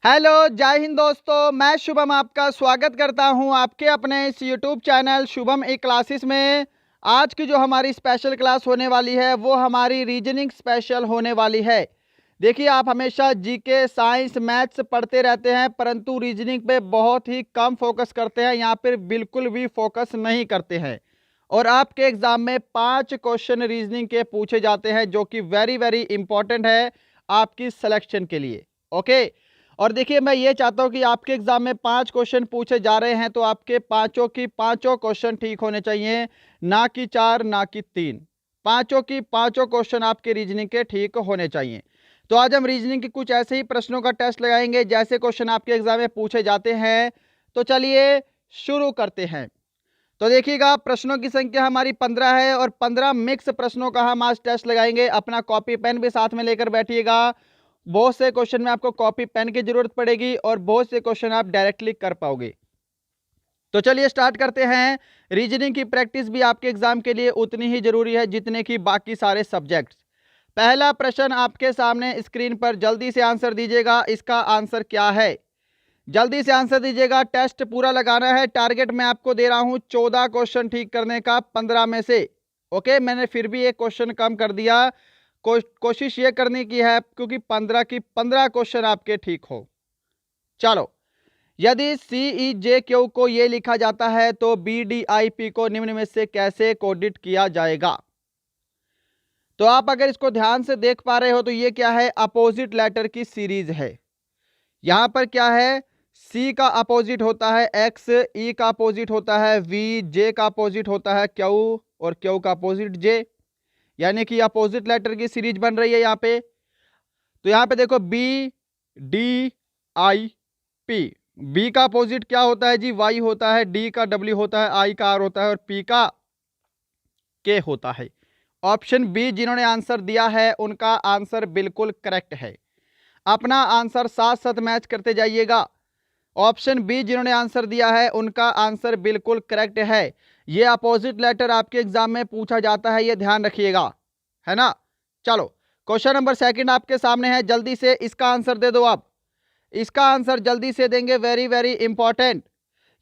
Hello, जय हिंद दोस्तों। मैं शुभम आपका स्वागत करता हूं आपके अपने इस यूट्यूब चैनल शुभम ई क्लासेस में। आज की जो हमारी स्पेशल क्लास होने वाली है वो हमारी रीजनिंग स्पेशल होने वाली है। देखिए, आप हमेशा जीके, साइंस, मैथ्स पढ़ते रहते हैं परंतु रीजनिंग पे बहुत ही कम फोकस करते हैं, यहाँ पर बिल्कुल भी फोकस नहीं करते हैं। और आपके एग्जाम में 5 क्वेश्चन रीजनिंग के पूछे जाते हैं जो कि वेरी वेरी इंपॉर्टेंट है आपकी सिलेक्शन के लिए। ओके, और देखिए, मैं ये चाहता हूं कि आपके एग्जाम में 5 क्वेश्चन पूछे जा रहे हैं तो आपके पांचों की पांचों क्वेश्चन ठीक होने चाहिए, ना कि 4 ना कि 3। पांचों की पांचों क्वेश्चन आपके रीजनिंग के ठीक होने चाहिए। तो आज हम रीजनिंग के कुछ ऐसे ही प्रश्नों का टेस्ट लगाएंगे जैसे क्वेश्चन आपके एग्जाम में पूछे जाते हैं। तो चलिए शुरू करते हैं। तो देखिएगा, प्रश्नों की संख्या हमारी 15 है और 15 मिक्स प्रश्नों का हम आज टेस्ट लगाएंगे। अपना कॉपी पेन भी साथ में लेकर बैठिएगा। बहुत से क्वेश्चन में आपको कॉपी पेन की जरूरत पड़ेगी और बहुत से क्वेश्चन आप डायरेक्टली कर पाओगे। तो चलिए स्टार्ट करते हैं। रीजनिंग की प्रैक्टिस भी आपके एग्जाम के लिए उतनी ही जरूरी है जितने की बाकी सारे सब्जेक्ट्स। पहला प्रश्न आपके सामने स्क्रीन पर, जल्दी से आंसर दीजिएगा। इसका आंसर क्या है? जल्दी से आंसर दीजिएगा। टेस्ट पूरा लगाना है। टारगेट मैं आपको दे रहा हूं 14 क्वेश्चन ठीक करने का 15 में से। ओके, मैंने फिर भी एक क्वेश्चन कम कर दिया। कोशिश ये करने की है क्योंकि 15 की 15 क्वेश्चन आपके ठीक हो। चलो, यदि सीई जे क्यू को ये लिखा जाता है तो BDIP को निम्न में से कैसे कोडित किया जाएगा? तो आप अगर इसको ध्यान से देख पा रहे हो तो ये क्या है? अपोजिट लेटर की सीरीज है। यहां पर क्या है? सी का अपोजिट होता है एक्स, ई का अपोजिट होता है वी, जे का अपोजिट होता है क्यू और क्यू का अपोजिट जे, यानी कि अपोजिट लेटर की सीरीज बन रही है यहाँ पे। तो यहाँ पे देखो BDIP, बी का अपोजिट क्या होता है जी? वाई होता है, डी का डब्ल्यू होता है, आई का आर होता है और पी का के होता है। ऑप्शन बी जिन्होंने आंसर दिया है उनका आंसर बिल्कुल करेक्ट है। अपना आंसर साथ साथ मैच करते जाइएगा। ऑप्शन बी जिन्होंने आंसर दिया है उनका आंसर बिल्कुल करेक्ट है। ये अपोजिट लेटर आपके एग्जाम में पूछा जाता है, ये ध्यान रखिएगा, है ना। चलो, क्वेश्चन नंबर सेकंड आपके सामने है। जल्दी से इसका आंसर दे दो आप। इसका आंसर जल्दी से देंगे, वेरी वेरी इंपॉर्टेंट।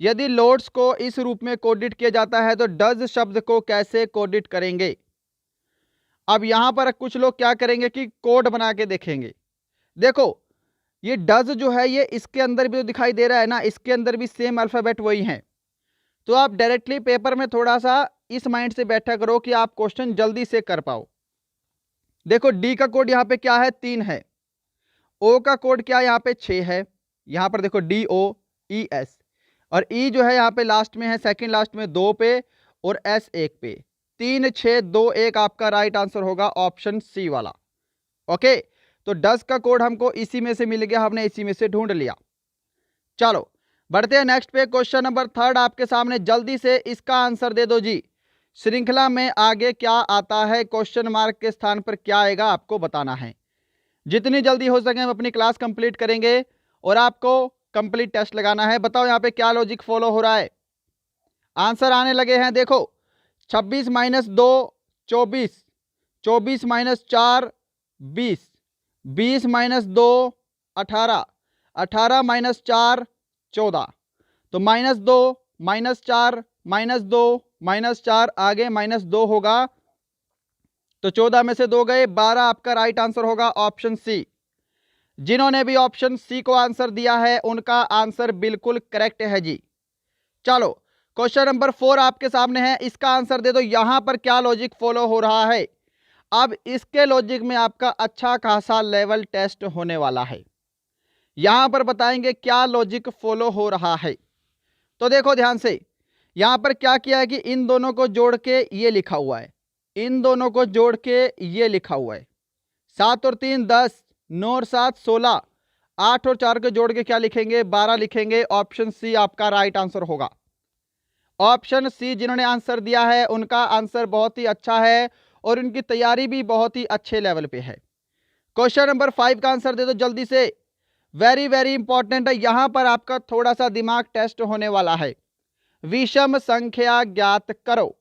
यदि लोड्स को इस रूप में कोडित किया जाता है तो डज शब्द को कैसे कोडित करेंगे? अब यहां पर कुछ लोग क्या करेंगे कि कोड बना के देखेंगे। देखो, ये डज जो है ये इसके अंदर भी तो दिखाई दे रहा है ना, इसके अंदर भी सेम अल्फाबेट वही है। तो आप डायरेक्टली पेपर में थोड़ा सा इस माइंड से बैठा करो कि आप क्वेश्चन जल्दी से कर पाओ। देखो, डी का कोड यहाँ पे क्या है? 3 है। ओ का कोड क्या यहाँ पे? 6 है। यहाँ पर देखो DOES, और ई जो है यहाँ पे लास्ट में है, सेकंड लास्ट में 2 पे और S 1 पे। 3 6 2 1 आपका राइट आंसर होगा ऑप्शन सी वाला। ओके, तो डज का कोड हमको इसी में से मिल गया, हमने इसी में से ढूंढ लिया। चलो बढ़ते हैं नेक्स्ट पे। क्वेश्चन नंबर थर्ड आपके सामने, जल्दी से इसका आंसर दे दो जी। श्रृंखला में आगे क्या आता है? क्वेश्चन मार्क के स्थान पर क्या आएगा आपको बताना है। जितनी जल्दी हो सके हम अपनी क्लास कंप्लीट करेंगे और आपको कंप्लीट टेस्ट लगाना है। बताओ यहाँ पे क्या लॉजिक फॉलो हो रहा है। आंसर आने लगे हैं, देखो। 26 - 2 24, 24 - 4 20, 20 - 2 18, 18 - 4 14। तो -2 -4 -2 -4 आगे -2 होगा, तो 14 में से 2 गए, 12 आपका राइट आंसर होगा ऑप्शन सी। जिन्होंने भी ऑप्शन सी को आंसर दिया है उनका आंसर बिल्कुल करेक्ट है जी। चलो, क्वेश्चन नंबर 4 आपके सामने है। इसका आंसर दे दो। यहां पर क्या लॉजिक फॉलो हो रहा है? अब इसके लॉजिक में आपका अच्छा खासा लेवल टेस्ट होने वाला है। यहां पर बताएंगे क्या लॉजिक फॉलो हो रहा है। तो देखो ध्यान से, यहां पर क्या किया है कि इन दोनों को जोड़ के ये लिखा हुआ है, इन दोनों को जोड़ के ये लिखा हुआ है। 7 और 3 10, 9 और 7 16, 8 और 4 को जोड़ के क्या लिखेंगे? 12 लिखेंगे। ऑप्शन सी आपका राइट आंसर होगा। ऑप्शन सी जिन्होंने आंसर दिया है उनका आंसर बहुत ही अच्छा है और उनकी तैयारी भी बहुत ही अच्छे लेवल पे है। क्वेश्चन नंबर 5 का आंसर दे दो जल्दी से। वेरी वेरी इंपॉर्टेंट है, यहां पर आपका थोड़ा सा दिमाग टेस्ट होने वाला है। विषम संख्या ज्ञात करो।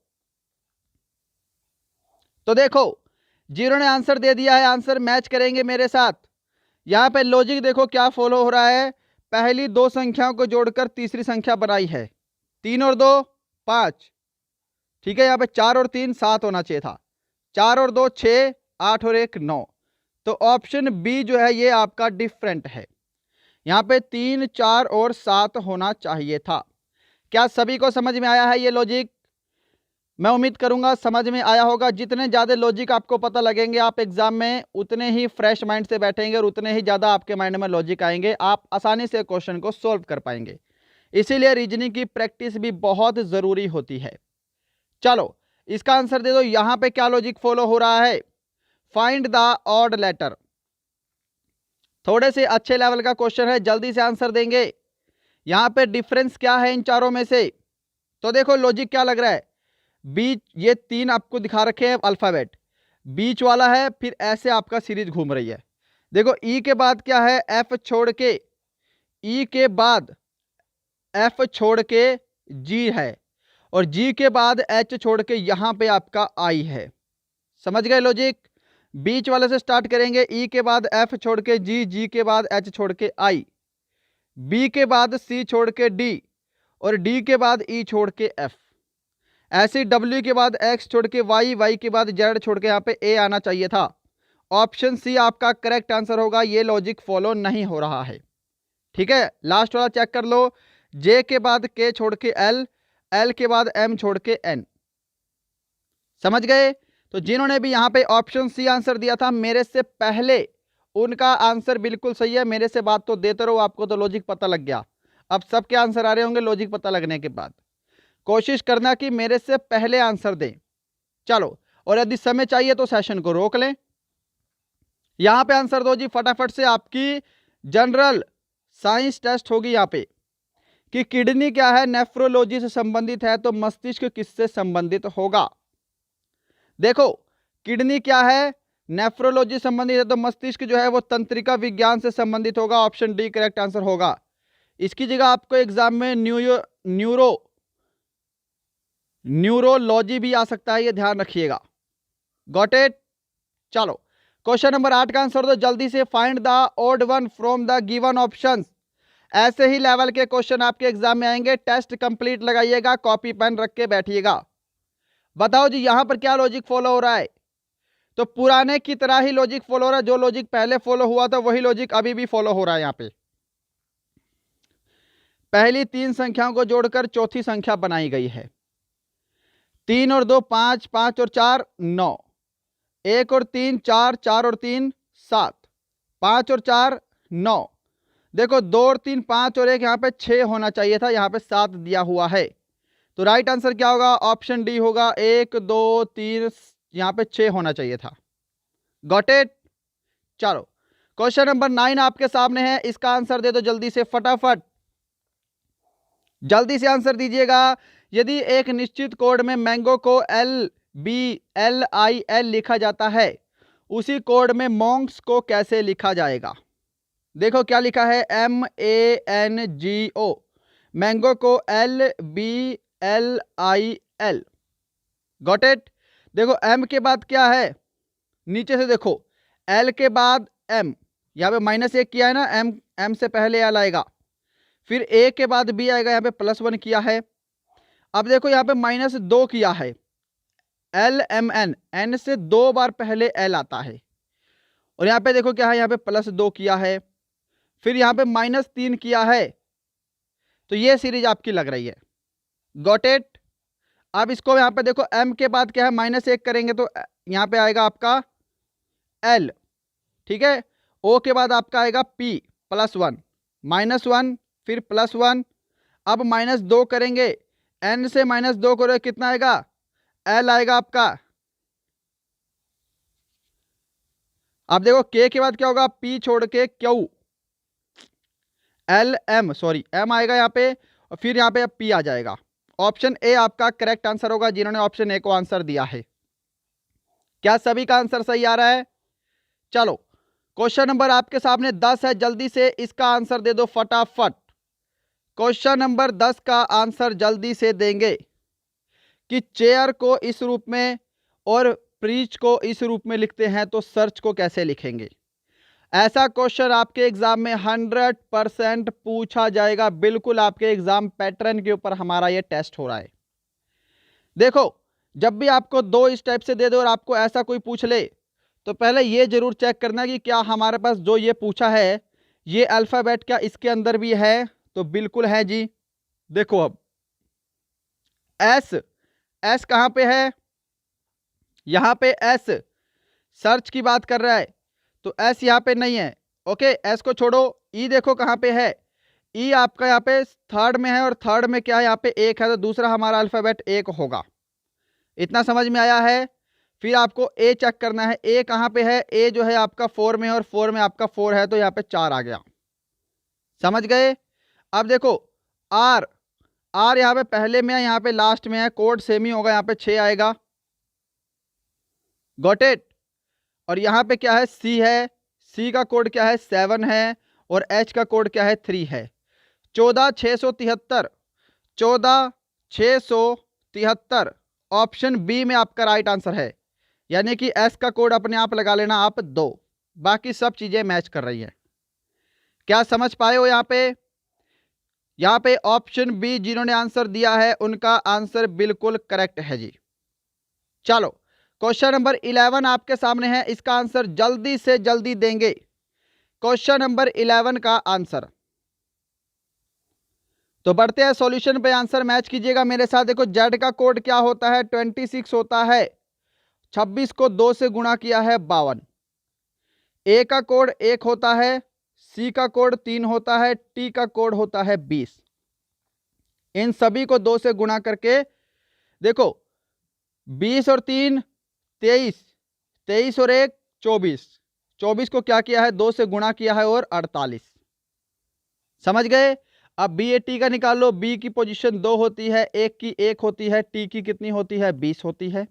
तो देखो, जिन्होंने आंसर दे दिया है आंसर मैच करेंगे मेरे साथ। यहाँ पे लॉजिक देखो क्या फॉलो हो रहा है, पहली दो संख्याओं को जोड़कर तीसरी संख्या बनाई है, 3 और 2 5, ठीक है। यहाँ पे 4 और 3 7 होना चाहिए था, 4 और 2 6, 8 और 1 9। तो ऑप्शन बी जो है ये आपका डिफरेंट है, यहाँ पे 3 4 और 7 होना चाहिए था। क्या सभी को समझ में आया है ये लॉजिक? मैं उम्मीद करूंगा समझ में आया होगा। जितने ज़्यादा लॉजिक आपको पता लगेंगे आप एग्जाम में, उतने ही फ्रेश माइंड से बैठेंगे और उतने ही ज़्यादा आपके माइंड में लॉजिक आएंगे, आप आसानी से क्वेश्चन को सॉल्व कर पाएंगे। इसीलिए रीजनिंग की प्रैक्टिस भी बहुत ज़रूरी होती है। चलो इसका आंसर दे दो। यहाँ पे क्या लॉजिक फॉलो हो रहा है, फाइंड द ऑड लेटर। थोड़े से अच्छे लेवल का क्वेश्चन है, जल्दी से आंसर देंगे। यहाँ पे डिफरेंस क्या है इन चारों में से, तो देखो लॉजिक क्या लग रहा है, बीच ये 3 आपको दिखा रखे हैं अल्फाबेट, बीच वाला है, फिर ऐसे आपका सीरीज घूम रही है। देखो ई के बाद क्या है, एफ छोड़ के, ई के बाद एफ छोड़ के जी है, और जी के बाद एच छोड़ के यहां पे आपका आई है। समझ गए लॉजिक? बीच वाले से स्टार्ट करेंगे, ई के बाद एफ छोड़ के जी, जी के बाद एच छोड़ के आई, बी के बाद सी छोड़ के डी, और डी के बाद ई छोड़ के एफ। ऐसे डब्ल्यू के बाद एक्स छोड़ के वाई, वाई के बाद जेड छोड़ के यहाँ पे ए आना चाहिए था। ऑप्शन सी आपका करेक्ट आंसर होगा, ये लॉजिक फॉलो नहीं हो रहा है। ठीक है, लास्ट वाला चेक कर लो, जे के बाद के छोड़ के एल, एल के बाद एम छोड़ के एन। समझ गए? तो जिन्होंने भी यहाँ पे ऑप्शन सी आंसर दिया था मेरे से पहले, उनका आंसर बिल्कुल सही है। मेरे से बात तो देते रहो, आपको तो लॉजिक पता लग गया। अब सबके आंसर आ रहे होंगे लॉजिक पता लगने के बाद। कोशिश करना कि मेरे से पहले आंसर दें। चलो, और यदि समय चाहिए तो सेशन को रोक लें। यहां पे आंसर दो जी फटाफट से। आपकी जनरल साइंस टेस्ट होगी यहाँ पे कि किडनी क्या है, नेफ्रोलॉजी से संबंधित है, तो मस्तिष्क किससे संबंधित होगा? देखो किडनी क्या है, नेफ्रोलॉजी संबंधित है, तो मस्तिष्क जो है वो तंत्रिका विज्ञान से संबंधित होगा। ऑप्शन डी करेक्ट आंसर होगा। इसकी जगह आपको एग्जाम में न्यूरोलॉजी भी आ सकता है, ये ध्यान रखिएगा। Got it? चलो क्वेश्चन नंबर 8 का आंसर दो जल्दी से। Find the odd one from the given options. ऐसे ही लेवल के क्वेश्चन आपके एग्जाम में आएंगे, टेस्ट कंप्लीट लगाइएगा, कॉपी पेन रख के बैठिएगा। बताओ जी यहां पर क्या लॉजिक फॉलो हो रहा है? तो पुराने की तरह ही लॉजिक फॉलो हो रहा है, जो लॉजिक पहले फॉलो हुआ था वही लॉजिक अभी भी फॉलो हो रहा है। यहां पे पहली 3 संख्याओं को जोड़कर चौथी संख्या बनाई गई है। 3 और 2 5, 5 और 4 9, 1 और 3 4, 4 और 3 7, 5 और 4 9। देखो 2 और 3 5 और 1 यहाँ पे 6 होना चाहिए था, यहाँ पे 7 दिया हुआ है। तो राइट आंसर क्या होगा? ऑप्शन डी होगा। 1 2 3, यहाँ पे 6 होना चाहिए था। Got it? चलो क्वेश्चन नंबर 9 आपके सामने है, इसका आंसर दे दो जल्दी से, फटाफट जल्दी से आंसर दीजिएगा। यदि एक निश्चित कोड में मैंगो को LBLIL लिखा जाता है, उसी कोड में मॉन्क्स को कैसे लिखा जाएगा? देखो क्या लिखा है, MANGO, मैंगो को LBLIL। Got it? देखो M के बाद क्या है, नीचे से देखो L के बाद M, यहाँ पे -1 किया है ना, M से पहले L आएगा, फिर A के बाद B आएगा, यहाँ पे +1 किया है। अब देखो यहाँ पे -2 किया है, LMN, N से 2 बार पहले L आता है, और यहाँ पे देखो क्या है, यहाँ पे +2 किया है, फिर यहाँ पे -3 किया है। तो ये सीरीज आपकी लग रही है। Got it? अब इसको यहाँ पे देखो M के बाद क्या है, -1 करेंगे तो यहाँ पे आएगा आपका L, ठीक है। O के बाद आपका आएगा P +1, -1 फिर +1, अब -2 करेंगे, N से -2 करोगे कितना आएगा, L आएगा आपका। अब देखो K के बाद क्या होगा, P छोड़ के Q, M आएगा यहाँ पे, और फिर यहाँ पे P आ जाएगा। ऑप्शन ए आपका करेक्ट आंसर होगा, जिन्होंने ऑप्शन ए को आंसर दिया है। क्या सभी का आंसर सही आ रहा है? चलो क्वेश्चन नंबर आपके सामने 10 है, जल्दी से इसका आंसर दे दो फटाफट। क्वेश्चन नंबर 10 का आंसर जल्दी से देंगे कि चेयर को इस रूप में और प्रीच को इस रूप में लिखते हैं, तो सर्च को कैसे लिखेंगे? ऐसा क्वेश्चन आपके एग्जाम में 100% पूछा जाएगा। बिल्कुल आपके एग्जाम पैटर्न के ऊपर हमारा ये टेस्ट हो रहा है। देखो, जब भी आपको दो इस टाइप से दे दो और आपको ऐसा कोई पूछ ले, तो पहले ये जरूर चेक करना कि क्या हमारे पास जो ये पूछा है ये अल्फाबेट क्या इसके अंदर भी है। तो बिल्कुल है जी। देखो अब एस कहां पे है, यहां पे एस सर्च की बात कर रहा है, तो एस यहां पे नहीं है। ओके, एस को छोड़ो। ई देखो कहां पे है, ई आपका यहाँ पे थर्ड में है, और थर्ड में क्या है, यहाँ पे एक है, तो दूसरा हमारा अल्फाबेट एक होगा। इतना समझ में आया है। फिर आपको ए चेक करना है, ए कहां पे है, ए जो है आपका 4 में है, और 4 में आपका 4 है, तो यहाँ पे 4 आ गया। समझ गए। अब देखो आर, आर यहाँ पे पहले में है, यहाँ पे लास्ट में है, कोड सेम ही होगा, यहाँ पे 6 आएगा। Got it. और यहाँ पे क्या है, सी है, सी का कोड क्या है 7 है, और एच का कोड क्या है 3 है। 14673, 14673 ऑप्शन बी में आपका राइट आंसर है। यानी कि एस का कोड अपने आप लगा लेना आप 2, बाकी सब चीजें मैच कर रही हैं। क्या समझ पाए हो? यहाँ पे ऑप्शन बी जिन्होंने आंसर दिया है उनका आंसर बिल्कुल करेक्ट है जी। चलो क्वेश्चन नंबर 11 आपके सामने है, इसका आंसर जल्दी से जल्दी देंगे। क्वेश्चन नंबर 11 का आंसर, तो बढ़ते हैं सॉल्यूशन पे, आंसर मैच कीजिएगा मेरे साथ। देखो जेड का कोड क्या होता है 26 होता है, 26 को 2 से गुणा किया है 52। ए का कोड 1 होता है, सी का कोड 3 होता है, टी का कोड होता है 20। इन सभी को 2 से गुणा करके देखो 20 और 3 23, 23 और 1 24, 24 को क्या किया है 2 से गुणा किया है और 48। समझ गए। अब बी ए टी का निकाल लो, बी की पोजीशन 2 होती है, एक की 1 होती है, टी की कितनी होती है 20 होती है।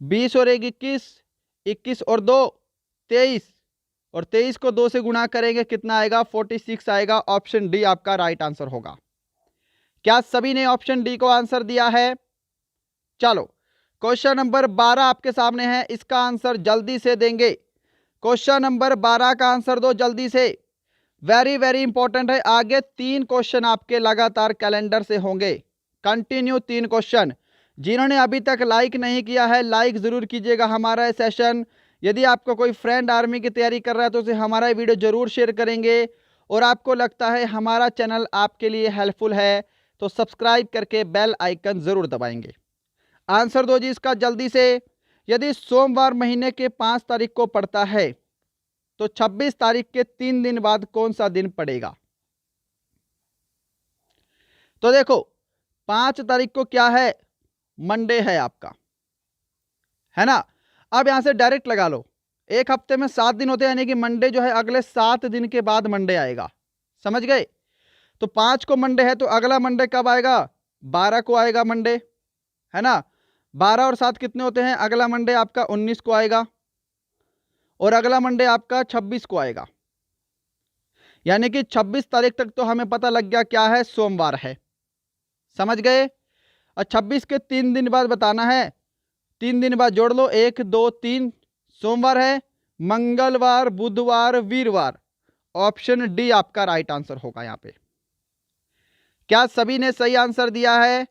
20 और 1 21, 21 और 2 23, और 23 को 2 से गुणा करेंगे कितना आएगा 46 आएगा। ऑप्शन डी आपका राइट आंसर होगा। क्या सभी ने ऑप्शन डी को आंसर दिया है? चलो क्वेश्चन नंबर 12 आपके सामने है, इसका आंसर जल्दी से देंगे। क्वेश्चन नंबर 12 का आंसर दो जल्दी से, वेरी वेरी इंपॉर्टेंट है। आगे 3 क्वेश्चन आपके लगातार कैलेंडर से होंगे, कंटिन्यू 3 क्वेश्चन। जिन्होंने अभी तक लाइक नहीं किया है लाइक जरूर कीजिएगा हमारा सेशन। यदि आपको कोई फ्रेंड आर्मी की तैयारी कर रहा है तो उसे हमारा वीडियो जरूर शेयर करेंगे, और आपको लगता है हमारा चैनल आपके लिए हेल्पफुल है तो सब्सक्राइब करके बेल आइकन जरूर दबाएंगे। आंसर दो जी इसका जल्दी से। यदि सोमवार महीने के 5 तारीख को पड़ता है तो 26 तारीख के 3 दिन बाद कौन सा दिन पड़ेगा? तो देखो 5 तारीख को क्या है, मंडे है आपका, है ना। अब यहां से डायरेक्ट लगा लो, एक हफ्ते में 7 दिन होते हैं, यानी कि मंडे जो है अगले 7 दिन के बाद मंडे आएगा। समझ गए। तो 5 को मंडे है तो अगला मंडे कब आएगा 12 को आएगा मंडे, है ना। 12 और 7 कितने होते हैं, अगला मंडे आपका 19 को आएगा, और अगला मंडे आपका 26 को आएगा। यानी कि 26 तारीख तक तो हमें पता लग गया क्या है, सोमवार है। समझ गए। और 26 के 3 दिन बाद बताना है, 3 दिन बाद जोड़ लो, 1 2 3 सोमवार है, मंगलवार बुधवार वीरवार। ऑप्शन डी आपका राइट आंसर होगा यहाँ पे। क्या सभी ने सही आंसर दिया है?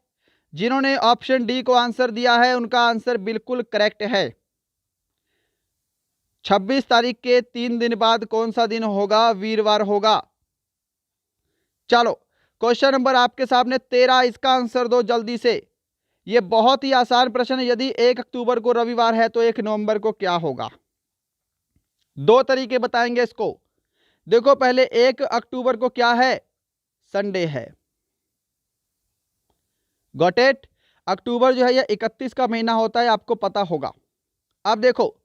जिन्होंने ऑप्शन डी को आंसर दिया है उनका आंसर बिल्कुल करेक्ट है। 26 तारीख के 3 दिन बाद कौन सा दिन होगा, वीरवार होगा। चलो क्वेश्चन नंबर आपके सामने 13, इसका आंसर दो जल्दी से। यह बहुत ही आसान प्रश्न है। यदि 1 अक्टूबर को रविवार है तो 1 नवंबर को क्या होगा? 2 तरीके बताएंगे इसको। देखो पहले 1 अक्टूबर को क्या है, संडे है। Got it. अक्टूबर जो है यह 31 का महीना होता है, आपको पता होगा। अब देखो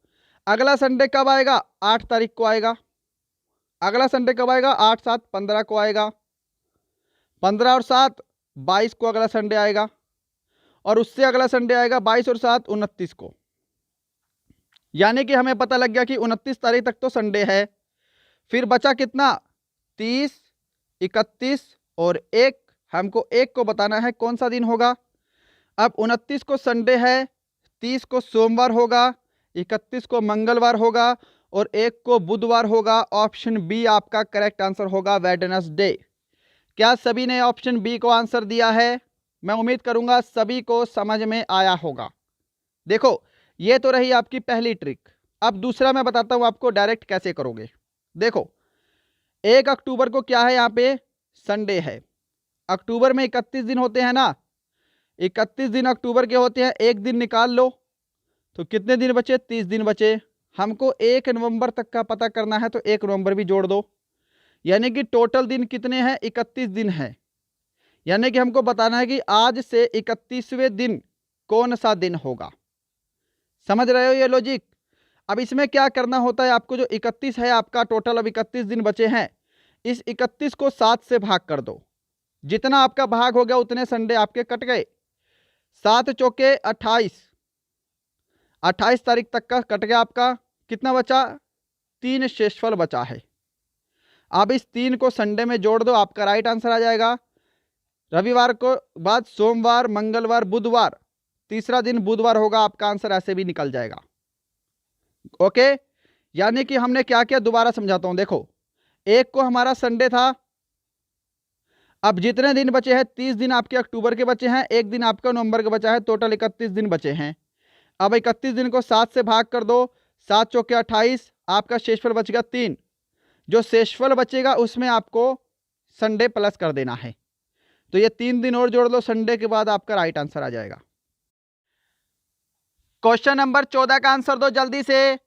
अगला संडे कब आएगा, 8 तारीख को आएगा। अगला संडे कब आएगा, 8 7 15 को आएगा। 15 और 7 22 को अगला संडे आएगा, और उससे अगला संडे आएगा 22 और 7 29 को। यानी कि हमें पता लग गया कि 29 तारीख तक तो संडे है। फिर बचा कितना, 30 31 और 1। हमको 1 को बताना है कौन सा दिन होगा। अब 29 को संडे है, 30 को सोमवार होगा, 31 को मंगलवार होगा, और एक को बुधवार होगा। ऑप्शन बी आपका करेक्ट आंसर होगा, वेडनेसडे। क्या सभी ने ऑप्शन बी को आंसर दिया है? मैं उम्मीद करूंगा सभी को समझ में आया होगा। देखो, ये तो रही आपकी पहली ट्रिक। अब दूसरा मैं बताता हूं आपको डायरेक्ट कैसे करोगे। देखो, 1 अक्टूबर को क्या है, यहाँ पे संडे है। अक्टूबर में 31 दिन होते हैं ना, 31 दिन अक्टूबर के होते हैं। एक दिन निकाल लो तो कितने दिन बचे? 30 दिन बचे। हमको 1 नवंबर तक का पता करना है तो 1 नवंबर भी जोड़ दो, यानी कि टोटल दिन कितने हैं? 31 दिन है। यानी कि हमको बताना है कि आज से 31वें दिन कौन सा दिन होगा। समझ रहे हो ये लॉजिक? अब इसमें क्या करना होता है आपको, जो 31 है आपका टोटल, अब 31 दिन बचे हैं, इस 31 को 7 से भाग कर दो। जितना आपका भाग हो गया उतने संडे आपके कट गए। 7 चौके 28, 28 तारीख तक का कट गया आपका। कितना बचा? 3 शेषफल बचा है। अब इस 3 को संडे में जोड़ दो, आपका राइट आंसर आ जाएगा। रविवार को बाद सोमवार, मंगलवार, बुधवार, तीसरा दिन बुधवार होगा। आपका आंसर ऐसे भी निकल जाएगा। ओके, यानी कि हमने क्या किया, दोबारा समझाता हूं। देखो, 1 को हमारा संडे था। अब जितने दिन बचे हैं, 30 दिन आपके अक्टूबर के बचे हैं, 1 दिन आपका नवंबर का बचा है, टोटल 31 दिन बचे हैं। अब 31 दिन को 7 से भाग कर दो, 7 चौके 28, आपका शेषफल बचेगा 3। जो शेषफल बचेगा उसमें आपको संडे प्लस कर देना है। तो ये 3 दिन और जोड़ लो, संडे के बाद आपका राइट आंसर आ जाएगा। क्वेश्चन नंबर 14 का आंसर दो जल्दी से।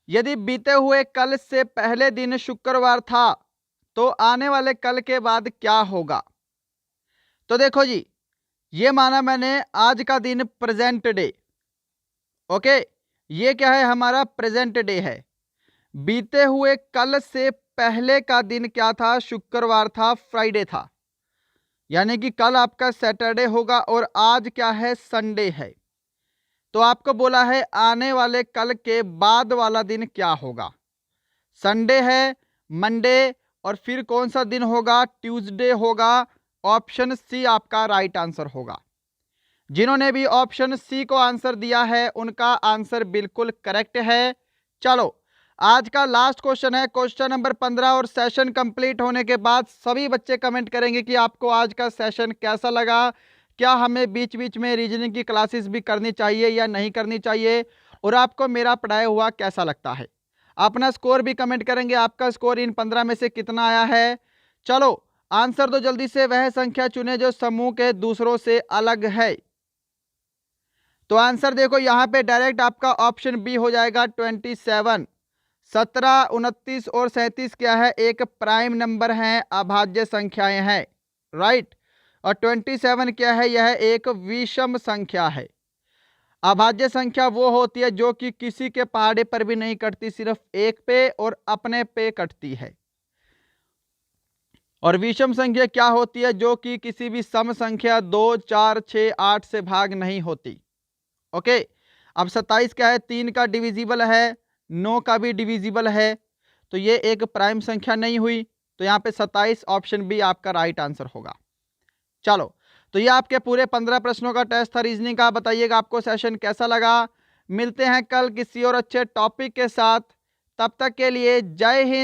यदि बीते हुए कल से पहले दिन शुक्रवार था तो आने वाले कल के बाद क्या होगा? तो देखो जी, ये माना मैंने आज का दिन प्रेजेंट डे। ओके, ये क्या है? हमारा प्रेजेंट डे है। बीते हुए कल से पहले का दिन क्या था? शुक्रवार था, फ्राइडे था। यानी कि कल आपका सैटरडे होगा और आज क्या है? संडे है। तो आपको बोला है आने वाले कल के बाद वाला दिन क्या होगा। संडे है, मंडे, और फिर कौन सा दिन होगा? ट्यूसडे होगा। ऑप्शन सी आपका राइट आंसर होगा। जिन्होंने भी ऑप्शन सी को आंसर दिया है उनका आंसर बिल्कुल करेक्ट है। चलो, आज का लास्ट क्वेश्चन है, क्वेश्चन नंबर 15, और सेशन कंप्लीट होने के बाद सभी बच्चे कमेंट करेंगे कि आपको आज का सेशन कैसा लगा, क्या हमें बीच बीच में रीजनिंग की क्लासेस भी करनी चाहिए या नहीं करनी चाहिए, और आपको मेरा पढ़ाया हुआ कैसा लगता है। अपना स्कोर भी कमेंट करेंगे, आपका स्कोर इन 15 में से कितना आया है। चलो आंसर दो जल्दी से। वह संख्या चुने जो समूह के दूसरों से अलग है। तो आंसर देखो, यहां पे डायरेक्ट आपका ऑप्शन बी हो जाएगा 27। 17, 29 और 37 क्या है? एक प्राइम नंबर है, अभाज्य संख्याएं हैं, राइट। और 27 क्या है? यह एक विषम संख्या है। अभाज्य संख्या वो होती है जो कि किसी के पहाड़े पर भी नहीं कटती, सिर्फ एक पे और अपने पे कटती है। और विषम संख्या क्या होती है? जो कि किसी भी सम संख्या 2, 4, 6, 8 से भाग नहीं होती। ओके, अब 27 क्या है? 3 का डिविजिबल है, 9 का भी डिविजिबल है, तो ये एक प्राइम संख्या नहीं हुई। तो यहाँ पे 27 ऑप्शन बी आपका राइट आंसर होगा। चलो, तो ये आपके पूरे 15 प्रश्नों का टेस्ट था रीजनिंग का। बताइएगा आपको सेशन कैसा लगा। मिलते हैं कल किसी और अच्छे टॉपिक के साथ। तब तक के लिए जय हिंद।